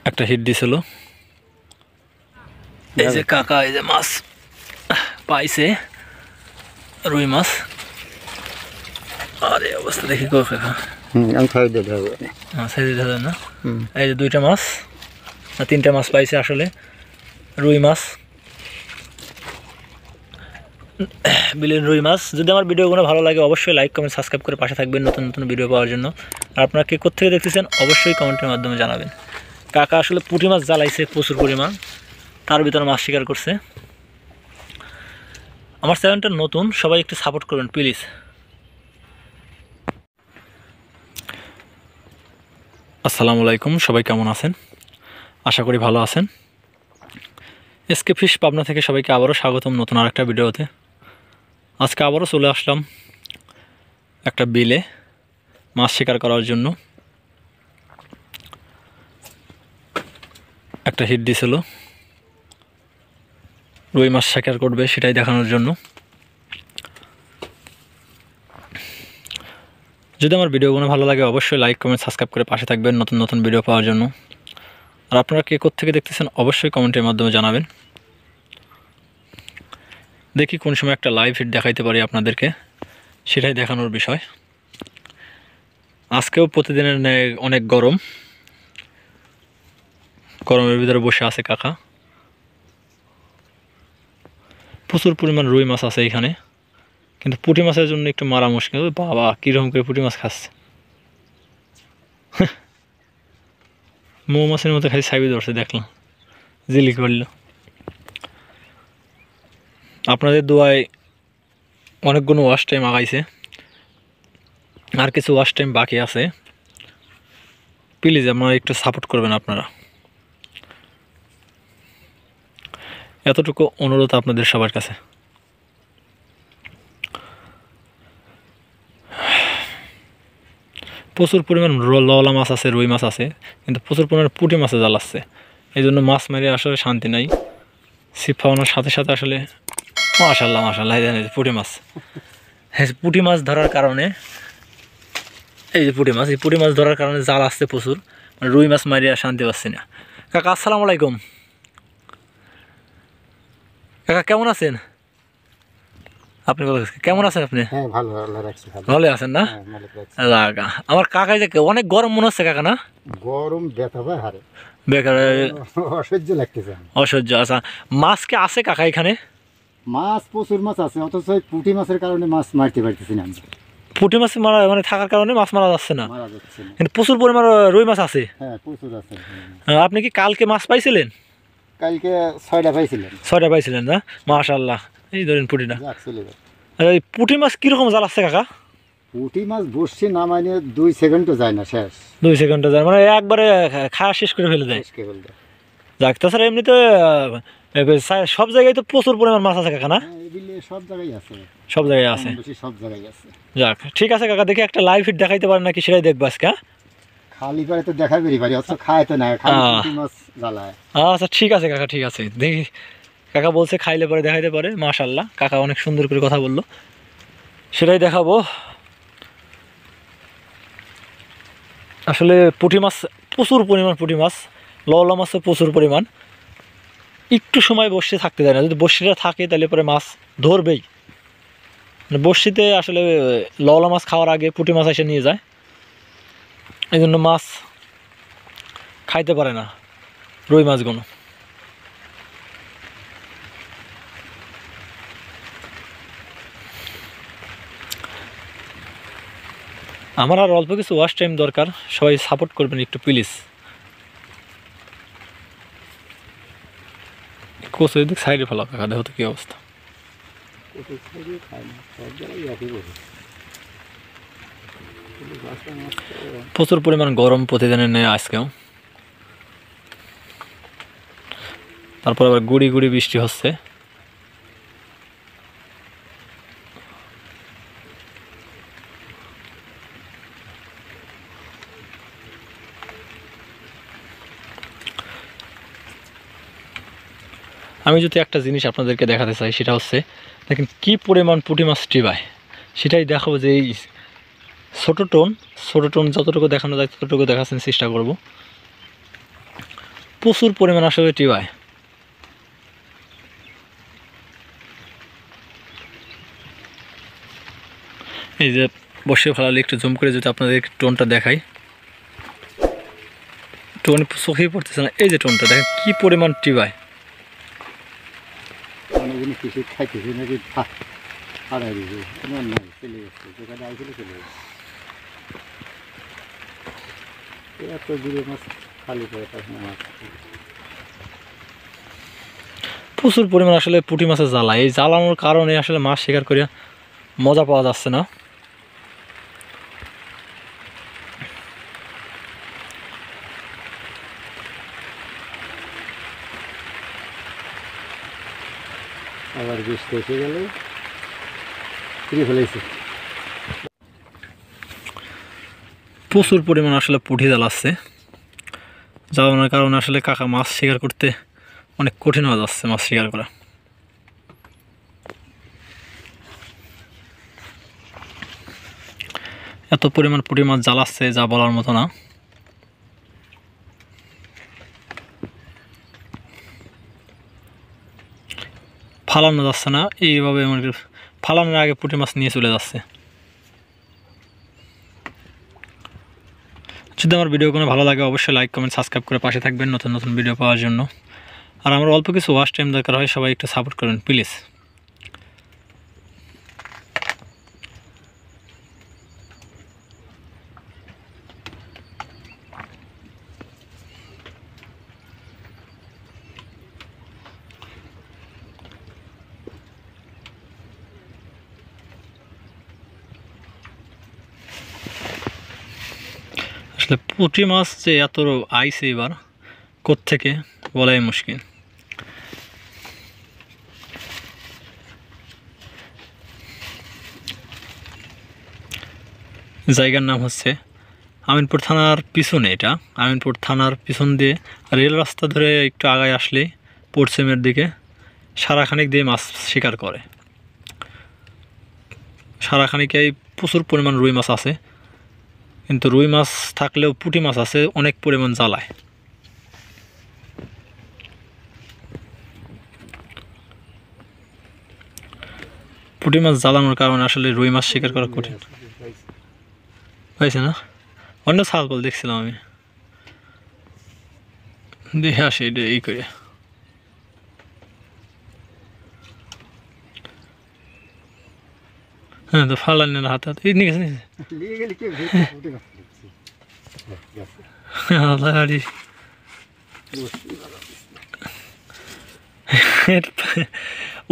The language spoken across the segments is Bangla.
একটা হিট দিছিল। এই যে কাকা এই যে মাছ পাইছে, রুই মাছ। আরে অবস্থা দেখি কো কাকা। আমি খাই দিতে হবে ছেড়ে দিতে হবে না। এই যে দুইটা মাছ না তিনটা মাছ পাইছে আসলে, রুই মাছ, বিলেন রুই মাছ। যদি আমার ভিডিওগুলো ভালো লাগে অবশ্যই লাইক কমেন্ট সাবস্ক্রাইব করে পাশে থাকবেন নতুন নতুন ভিডিও পাওয়ার জন্য। আর আপনারা কে কোথা থেকে দেখতেছেন অবশ্যই কমেন্টের মাধ্যমে জানাবেন। কাকা আসলে পুঁটি মাছ জ্বালাইছে প্রচুর পরিমাণ, তার ভিতরে মাছ শিকার করছে। আমার চ্যানেলটা নতুন, সবাই একটু সাপোর্ট করবেন প্লিজ। আসসালামু আলাইকুম, সবাই কেমন আছেন? আশা করি ভালো আছেন। এসকে ফিশ পাবনা থেকে সবাইকে আবারও স্বাগতম নতুন আরেকটা ভিডিওতে। আজকে আবারও চলে আসলাম একটা বিলে মাছ শিকার করার জন্য। একটা হিট দিছিল, রুই মাছ শিকার করবে সেটাই দেখানোর জন্য। যদি আমার ভিডিওগুলো ভালো লাগে অবশ্যই লাইক কমেন্ট সাবস্ক্রাইব করে পাশে থাকবেন নতুন নতুন ভিডিও পাওয়ার জন্য। আর আপনারা কে কোথা থেকে দেখতেছেন অবশ্যই কমেন্টের মাধ্যমে জানাবেন। দেখি কোন সময় একটা লাইভ হিট দেখাইতে পারি আপনাদেরকে, সেটাই দেখানোর বিষয়। আজকেও প্রতিদিনের অনেক গরম, গরমের ভিতরে বসে আছে কাকা। প্রচুর পরিমাণ রুই মাছ আছে এখানে, কিন্তু পুঁটি মাছের জন্য একটু মারা মুশকিল। বাবা কীরকম করে পুঁটি মাছ খাচ্ছে, মৌমাছির মতো খালি সাইবি ধরছে দেখলাম, জিলিক করল। আপনাদের দোয়ায় অনেকগুলো ওয়াশ টাইম আগাইছে, আর কিছু ওয়াশ টাইম বাকি আছে। প্লিজ আপনারা একটু সাপোর্ট করবেন আপনারা, এতটুকু অনুরোধ আপনাদের সবার কাছে। প্রচুর পরিমাণ লওলা মাছ আছে, রুই মাছ আছে, কিন্তু প্রচুর পরিমাণ পুঁটি মাছে জ্বালাচ্ছে। এই জন্য মাছ মেরে আসলে শান্তি নাই। ছিপ খাওয়ানোর সাথে সাথে আসলে মাশাল্লাহ মাশাল্লাহ পুঁটি মাছ। হ্যাঁ, পুঁটি মাছ ধরার কারণে এই যে পুঁটি মাছ, এই পুঁটি মাছ ধরার কারণে জাল আসছে প্রচুর, মানে রুই মাছ মারিয়ে শান্তি পাচ্ছি না। কাকা আসসালামু আলাইকুম। কাকা কেমন আছেন? আপনি কেমন আছেন? আপনি ভালো আছেন না? আমার কাকা যে অনেক গরম মনে হচ্ছে কাকা, না গরম ব্যথা ভাই হারে বেকার অসহ্য লাগতেছে। অসহ্য। আচ্ছা, মাছ কি আছে কাকা এখানে? মাছ প্রচুর মাছ আছে, অথচ পুঁটি মাছের কারণে মাছ মারতে পারতেছি না। পুঁটি মাছ মারা মানে থাকার কারণে মাছ মারা যাচ্ছে না, মারা যাচ্ছে না। কিন্তু প্রচুর পরিমাণ রুই মাছ আছে। হ্যাঁ প্রচুর আছে। আপনি কি কালকে মাছ পাইছিলেন? কালকে 6টা পাইছিলেন। 6টা পাইছিলেন না? মাশাআল্লাহ। এই ধরেন পুঁটিটা। এই পুঁটি মাছ কিরকম জ্বালাচ্ছে কাকা? পুঁটি মাছ বসছে নামাইনে 2 সেকেন্ডও যায় না, শেষ 2 সেকেন্ডে যায়, মানে একবারে খাওয়া শেষ করে ফেলে দেয়। যাক, তাছাড়া এমনিতে সব জায়গায় তো প্রচুর পরিমাণ মাছ আছে কাকা, না? সব জায়গায় আছে, সব জায়গায় আছে, সব জায়গায় আছে। যাক ঠিক আছে কাকা, দেখি একটা লাইভ হিট দেখাইতে পারেন নাকি সেটাই দেখবো আজকে। খালি পারে তো দেখাবেরই পারি, অথচ খায় তো না, খালি পুঁটি মাছ জ্বালায়। আচ্ছা ঠিক আছে কাকা, ঠিক আছে, দেখি। কাকা বলছে খাইলে পরে দেখাইতে পারে। মাশাআল্লাহ, কাকা অনেক সুন্দর করে কথা বললো, সেটাই দেখাবো। আসলে পুঁটি মাছ প্রচুর পরিমাণ, পুঁটি মাছ লওলা মাছও প্রচুর পরিমাণ। একটু সময় বসে থাকতে দেয় না, যদি বসিটা থাকে তাহলে পরে মাছ ধরবেই। মানে বসিতে আসলে লওলা মাছ খাওয়ার আগে পুঁটি মাছ এসে নিয়ে যায়, এই জন্য মাছ খাইতে পারে না রুই মাছগুলো। আমার আর অল্প কিছু ওয়াশ টাইম দরকার, সবাই সাপোর্ট করবেন একটু প্লিজ। কোচ ওই দিক সাইডে ফেলা কাকা, দেখো তো কী অবস্থা। প্রচুর পরিমাণ গরম প্রতিদিনের নেই আজকেও, তারপর আবার গুড়ি গুড়ি বৃষ্টি হচ্ছে। আমি যদি একটা জিনিস আপনাদেরকে দেখাতে চাই, সেটা হচ্ছে দেখেন কী পরিমাণ পুঁটি মাছ টিবায়, সেটাই দেখাবো। যে এই ছোটো টোন যতটুকু দেখানো যায় ততটুকু দেখাচ্ছেন চেষ্টা করব। প্রচুর পরিমাণ আসলে টিবায়। এই যে বসে ফেলালে একটু জুম করে যদি আপনাদের টোনটা দেখাই, টোন চোখেই পড়তেছে না। এই যে টোনটা দেখেন কি পরিমাণ টিবায়। অনেকদিন কিছু খাইতেছি নাকি হারাই দিয়েছে, আমার নাই চলে গেছে, যেখানে আইছিল চলে গেছে। এত দূরে মাছ খালি করে তখন মাছ প্রচুর পরিমাণ আসলে পুঁটি মাছের জ্বালা, এই জ্বালানোর কারণে আসলে মাছ শিকার করে মজা পাওয়া যাচ্ছে না। আবার বৃষ্টি এসে গেলে ফিরে ফেলেছে। প্রচুর পরিমাণ আসলে পুঁটি জ্বালাচ্ছে, জ্বালানোর কারণে আসলে কাকা মাছ শিকার করতে অনেক কঠিন হয়ে যাচ্ছে মাছ শিকার করা। এত পরিমাণ পুঁটি মাছ জ্বালাচ্ছে যা বলার মতো না। ফালানো যাচ্ছে না, এইভাবে ফালানোর আগে পুঁটি মাছ নিয়ে চলে যাচ্ছে। যদি আমার ভিডিও কোনো ভালো লাগে অবশ্যই লাইক কমেন্ট সাবস্ক্রাইব করে পাশে থাকবেন নতুন নতুন ভিডিও পাওয়ার জন্য। আর আমার অল্প কিছু ওয়াচ টাইম দরকার হয়, সবাই একটু সাপোর্ট করবেন প্লিজ। আসলে পুঁটি মাছ যে এত আইছে এবার কোত্থেকে বলাই মুশকিল। জায়গার নাম হচ্ছে আমিনপুর থানার পিছনে, এটা আমিনপুর থানার পিছন দিয়ে রেল রাস্তা ধরে একটু আগায় আসলে পশ্চিমের দিকে সারাখানিক দিয়ে মাছ শিকার করে। সারাখানিকেই প্রচুর পরিমাণ রুই মাছ আছে, কিন্তু রুই মাছ থাকলেও পুঁটি মাছ আছে অনেক পরিমাণ জ্বালায়। পুঁটি মাছ জ্বালানোর কারণে আসলে রুই মাছ শিকার করা কঠিন হয়েছে না। অন্য ছাগল দেখছিলাম আমি, দেখে আসি এটা এই করে। হ্যাঁ তো ফালানের হাতে হাতে এই নিয়ে গেছে নিয়ে গেলে কি উঠে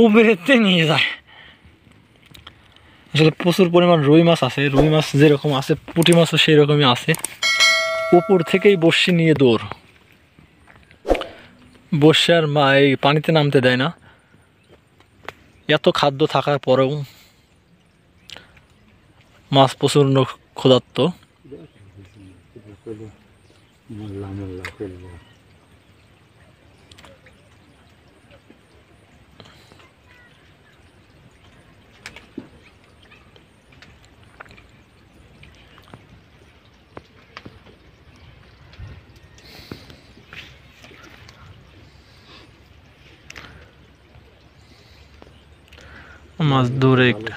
উপরেতে নিয়ে যায়। আসলে প্রচুর পরিমাণ রুই মাছ আছে, রুই মাছ যেরকম আছে পুঁটি মাছও সেই রকমই আছে। উপর থেকেই বড়শি নিয়ে দৌড়, বর্ষে আর মা এই পানিতে নামতে দেয় না। এত খাদ্য থাকার পরেও মাছ প্রচণ্ড ক্ষুধার্ত। মাছ দূরে একটা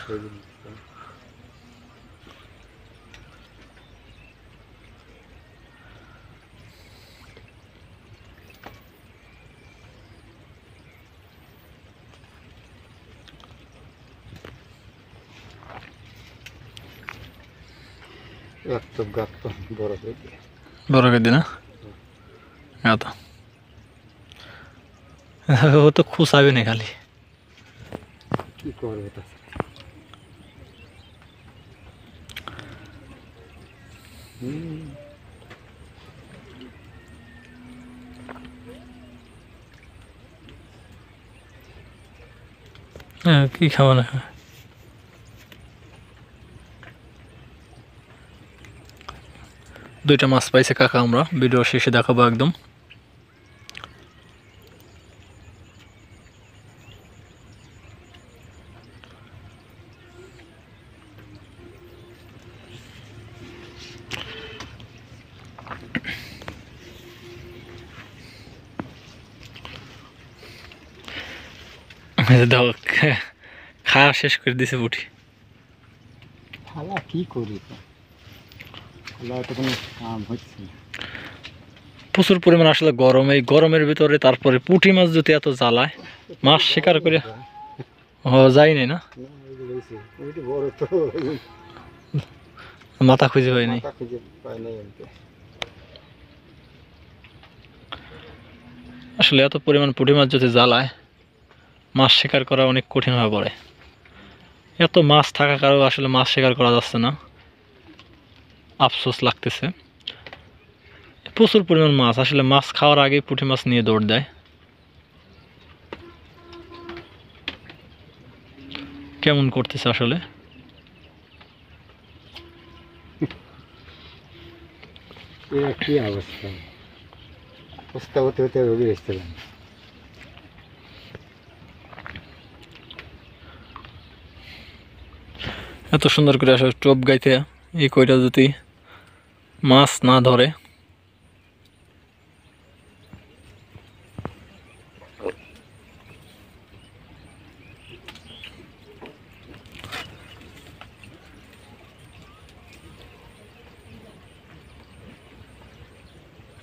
বড় করে দিনা তো ও তো খুশাবে না খালি কি করবে তা। হ্যাঁ কি খাবো না। দুইটা মাছ পাইছে কাকা, আমরা ভিডিও শেষে দেখাবো একদম। দেখো খাওয়া শেষ করে দিছে পুঁটি। খালা কি করি খালা তো কোনো কাম হচ্ছে না। প্রচুর পরিমাণ আসলে গরম, এই গরমের ভিতরে তারপরে পুঁটি মাছ যদি এত জ্বালায়, মাছ শিকার করে যাই নাই না, বড় তো মাথা খুঁজে পাই নাই। মাথা খুঁজে পাই নাই এমনি। আসলে এত পরিমাণ পুঁটি মাছ যদি জ্বালায়, মাছ শিকার করা অনেক কঠিন হয়ে পড়ে। এত মাছ থাকা কারণে আসলে মাছ শিকার করা যাচ্ছে না, আফসোস লাগতেছে। প্রচুর পরিমাণ মাছ, আসলে মাছ খাওয়ার আগে পুঁটি মাছ নিয়ে দৌড় দেয়। কেমন করতেছে আসলে। এরা কি অবস্থা, অবস্থা হতে হতে রোগী এসছিলাম। এত সুন্দর করে আসলে টোপ গাইতে এই কইটা যদি মাছ না ধরে,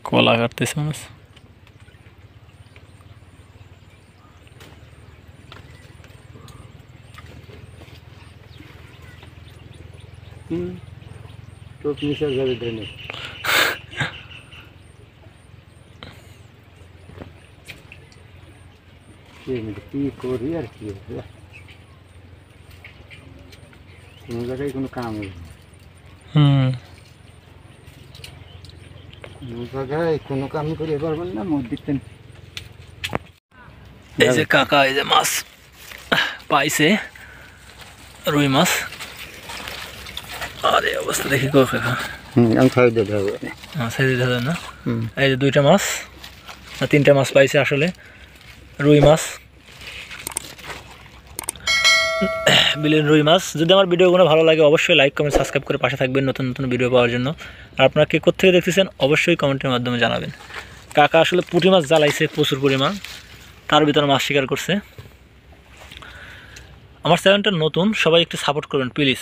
কলা কাটতেছে মাছ। টোপ মিশে যাবে ড্রেনে। কি করি আর কি হবে, কোনো জায়গায় কোনো কাম হবে না। কোনো জায়গায় কোনো কাম করে পারবেন না মসজিদ। এই যে কাকা এই যে মাছ পাইছে, রুই মাছ। আরে অবস্থা দেখি কো কাকা, আমি খাই দিতে হবে মাছ দিতে হবে না। এই যে দুইটা মাছ না তিনটা মাছ পাইছে আসলে, রুই মাছ, বিলেন রুই মাছ। যদি আমার ভিডিওগুলো ভালো লাগে অবশ্যই লাইক কমেন্ট সাবস্ক্রাইব করে পাশে থাকবেন নতুন নতুন ভিডিও পাওয়ার জন্য। আর আপনারা কে কোত্থেকে দেখতেছেন অবশ্যই কমেন্টের মাধ্যমে জানাবেন। কাকা আসলে পুঁটি মাছ জ্বালাইছে প্রচুর পরিমাণ, তার ভিতরে মাছ শিকার করছে। আমার চ্যানেলটা নতুন, সবাই একটু সাপোর্ট করবেন প্লিজ।